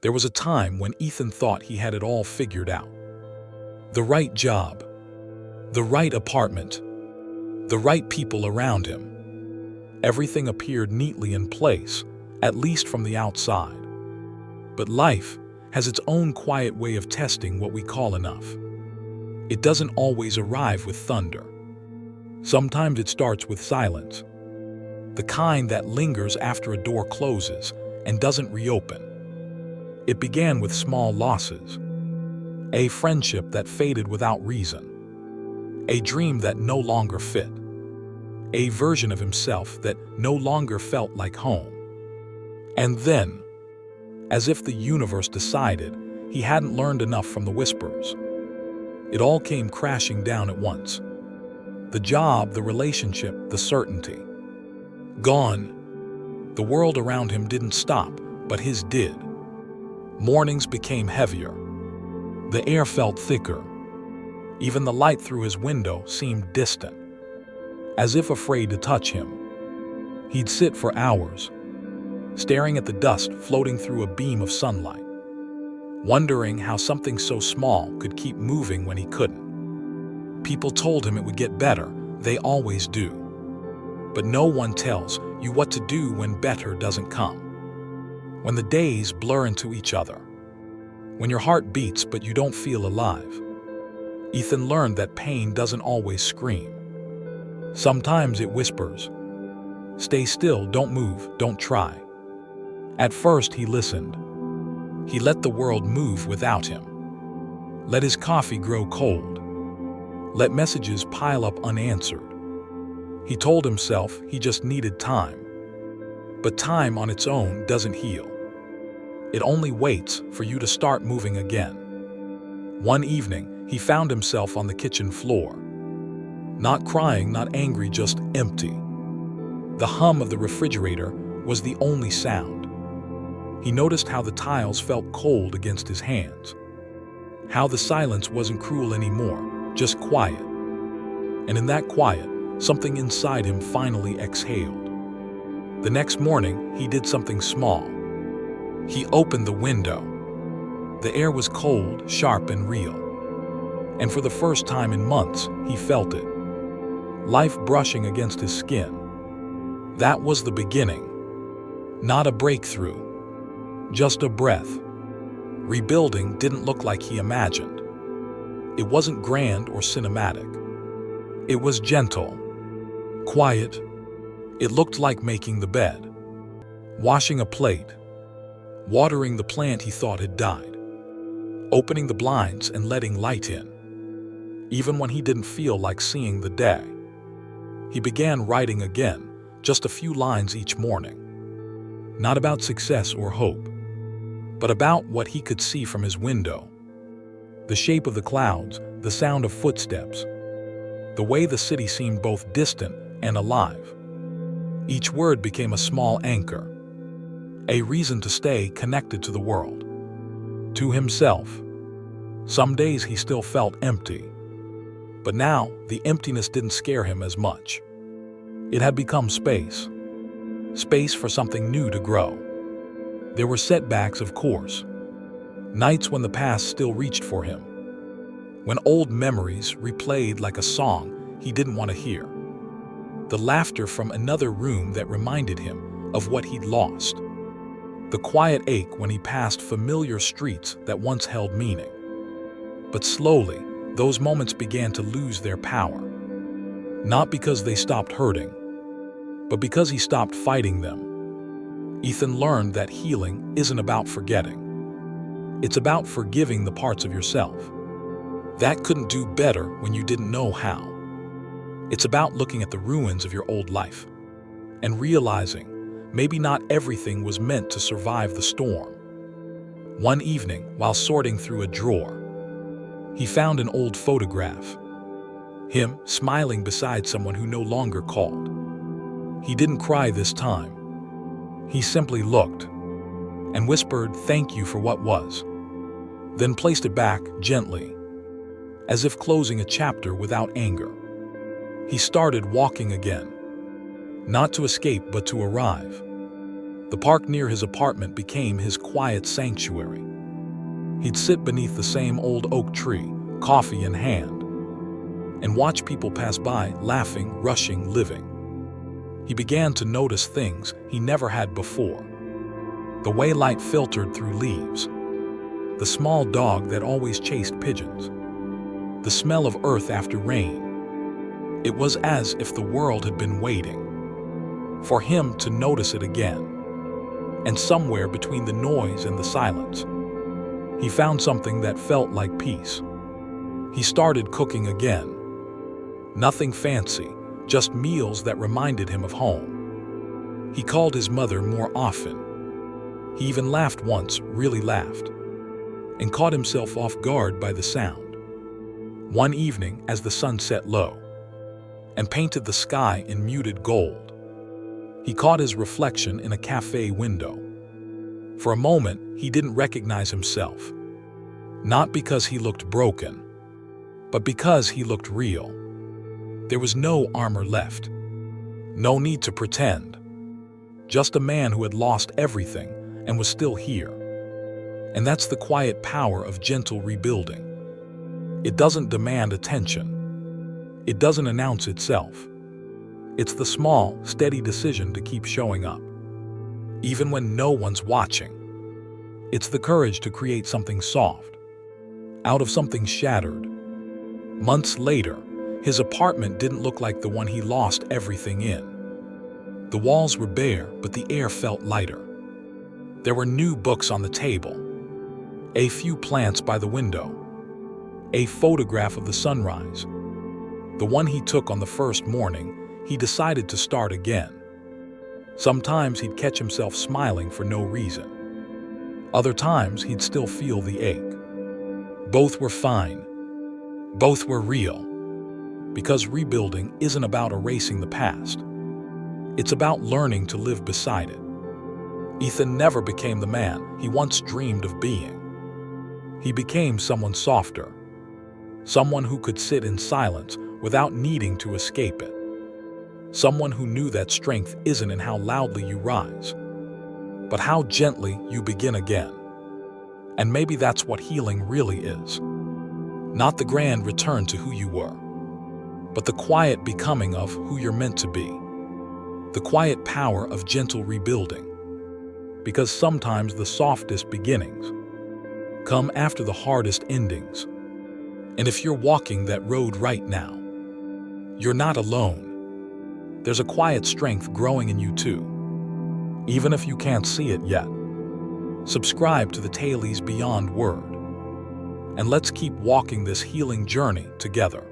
There was a time when Ethan thought he had it all figured out. The right job, the right apartment, the right people around him. Everything appeared neatly in place, at least from the outside. But life has its own quiet way of testing what we call enough. It doesn't always arrive with thunder. Sometimes it starts with silence, the kind that lingers after a door closes and doesn't reopen. It began with small losses, a friendship that faded without reason, a dream that no longer fit, a version of himself that no longer felt like home. And then, as if the universe decided he hadn't learned enough from the whispers, it all came crashing down at once. The job, the relationship, the certainty. Gone. The world around him didn't stop, but his did. Mornings became heavier. The air felt thicker. Even the light through his window seemed distant, as if afraid to touch him. He'd sit for hours, staring at the dust floating through a beam of sunlight, wondering how something so small could keep moving when he couldn't. People told him it would get better, they always do. But no one tells you what to do when better doesn't come. When the days blur into each other. When your heart beats but you don't feel alive. Ethan learned that pain doesn't always scream. Sometimes it whispers. Stay still, don't move, don't try. At first he listened. He let the world move without him. Let his coffee grow cold. Let messages pile up unanswered. He told himself he just needed time. But time on its own doesn't heal. It only waits for you to start moving again. One evening, he found himself on the kitchen floor. Not crying, not angry, just empty. The hum of the refrigerator was the only sound. He noticed how the tiles felt cold against his hands. How the silence wasn't cruel anymore, just quiet. And in that quiet, something inside him finally exhaled. The next morning, he did something small. He opened the window. The air was cold, sharp, and real. And for the first time in months, he felt it. Life brushing against his skin. That was the beginning. Not a breakthrough. Just a breath. Rebuilding didn't look like he imagined. It wasn't grand or cinematic. It was gentle, quiet. It looked like making the bed, washing a plate, watering the plant he thought had died, opening the blinds and letting light in. Even when he didn't feel like seeing the day. He began writing again, just a few lines each morning. Not about success or hope, but about what he could see from his window. The shape of the clouds, the sound of footsteps, the way the city seemed both distant and alive. Each word became a small anchor, a reason to stay connected to the world, to himself. Some days he still felt empty, but now the emptiness didn't scare him as much. It had become space, space for something new to grow. There were setbacks, of course, nights when the past still reached for him, when old memories replayed like a song he didn't want to hear. The laughter from another room that reminded him of what he'd lost. The quiet ache when he passed familiar streets that once held meaning. But slowly, those moments began to lose their power. Not because they stopped hurting, but because he stopped fighting them. Ethan learned that healing isn't about forgetting. It's about forgiving the parts of yourself that couldn't do better when you didn't know how. It's about looking at the ruins of your old life and realizing maybe not everything was meant to survive the storm. One evening, while sorting through a drawer, he found an old photograph. Him smiling beside someone who no longer called. He didn't cry this time. He simply looked and whispered, "Thank you for what was," then placed it back gently, as if closing a chapter without anger. He started walking again, not to escape but to arrive. The park near his apartment became his quiet sanctuary. He'd sit beneath the same old oak tree, coffee in hand, and watch people pass by, laughing, rushing, living. He began to notice things he never had before. The way light filtered through leaves, the small dog that always chased pigeons, the smell of earth after rain. It was as if the world had been waiting for him to notice it again. And somewhere between the noise and the silence, he found something that felt like peace. He started cooking again. Nothing fancy, just meals that reminded him of home. He called his mother more often. He even laughed once, really laughed, and caught himself off guard by the sound. One evening, as the sun set low and painted the sky in muted gold, he caught his reflection in a cafe window. For a moment, he didn't recognize himself. Not because he looked broken, but because he looked real. There was no armor left. No need to pretend. Just a man who had lost everything and was still here. And that's the quiet power of gentle rebuilding. It doesn't demand attention. It doesn't announce itself. It's the small, steady decision to keep showing up, even when no one's watching. It's the courage to create something soft, out of something shattered. Months later, his apartment didn't look like the one he lost everything in. The walls were bare, but the air felt lighter. There were new books on the table, a few plants by the window, a photograph of the sunrise, the one he took on the first morning he decided to start again. Sometimes he'd catch himself smiling for no reason. Other times he'd still feel the ache. Both were fine. Both were real. Because rebuilding isn't about erasing the past. It's about learning to live beside it. Ethan never became the man he once dreamed of being. He became someone softer. Someone who could sit in silence without needing to escape it. Someone who knew that strength isn't in how loudly you rise, but how gently you begin again. And maybe that's what healing really is. Not the grand return to who you were, but the quiet becoming of who you're meant to be. The quiet power of gentle rebuilding. Because sometimes the softest beginnings come after the hardest endings. And if you're walking that road right now, you're not alone. There's a quiet strength growing in you too, even if you can't see it yet. Subscribe to the Tailies Beyond Word, and let's keep walking this healing journey together.